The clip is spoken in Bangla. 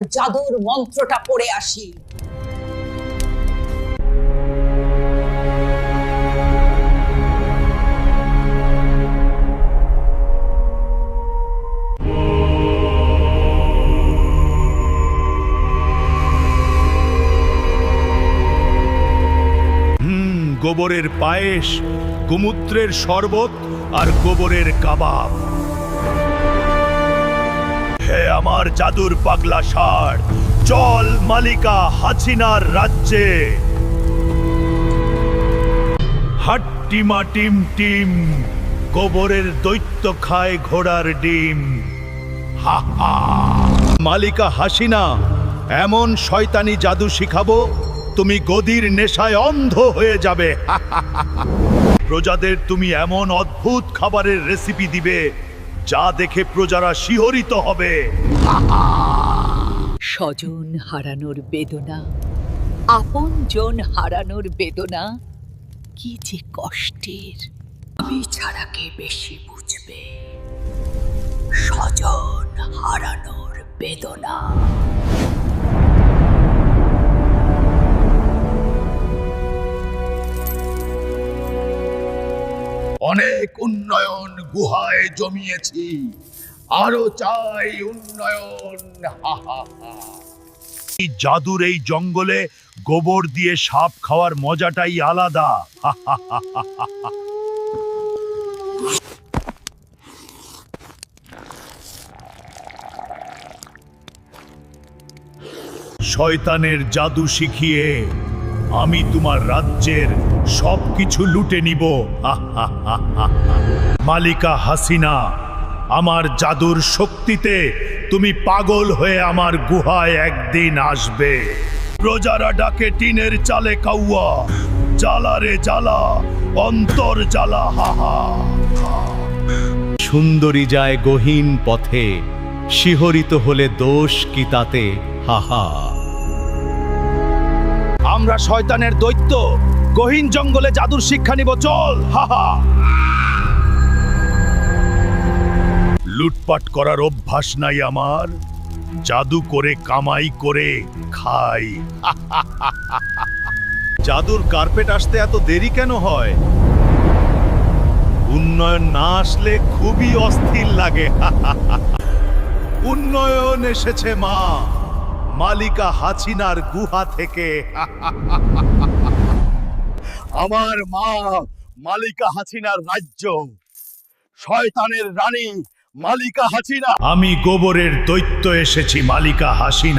জাদুর মন্ত্রটা পড়ে আসি। গোবরের পায়েস, গোমূত্রের শরবত আর গোবরের কাবাব। হে আমার জাদুর পাগলা ষাঁড়, চল মালিকা হাসিনার রাজ্যে। হাট্টিমা টিম টিম, গোবরের দৈত্য খায় ঘোড়ার ডিম। হা হা। মালিকা হাসিনা, এমন শয়তানি জাদু শিখাবো তুমি গদির নেশায় অন্ধ হয়ে যাবে। প্রজাদের তুমি এমন অদ্ভুত খাবারের রেসিপি দিবে যা দেখে প্রজারা শিহরিত হবে। স্বজন হারানোর বেদনা, আপনজন হারানোর বেদনা কি যে কষ্টের। আমি ছাড়া কে বেশি বুঝবে স্বজন হারানোর বেদনা। অনেক উন্নয়ন গুহায় জমিয়েছি, আরো চাই উন্নয়ন। এই জাদুর এই জঙ্গলে গোবর দিয়ে সাপ খাওয়ার মজাটাই আলাদা। শয়তানের জাদু শিখিয়ে আমি তোমার রাজ্যের সবকিছু লুটে নিব। মালিকা হাসিনা, আমার জাদুর শক্তিতে তুমি পাগল হয়ে আমার গুহায় একদিন আসবে। প্রজারা ডাকে টিনের চালে কাউয়া, জ্বালা রে জ্বালা, অন্তর জ্বালা। হাহা। সুন্দরী যায় গহীন পথে, শিহরিত হলে দোষ কি তাতে? হাহা। আমরা শয়তানের দৈত্য, গহীন জঙ্গলে জাদুর শিক্ষা নিব, চল। হাহা। লুটপাট করার অভ্যাস নাই আমার, জাদু করে কামাই করে খাই। জাদুর কার্পেট আসতে এত দেরি কেন হয়? উন্নয়ন না আসলে খুবই অস্থির লাগে। উন্নয়ন এসেছে মা, মালিকা হাসিনার গুহা থেকে। আমার মা মালিকা হাসিনার রাজ্য, শয়তানের রানী মালিকা হাসিনা। আমি গোবরের দৈত্য এসেছি মালিকা হাসিনা।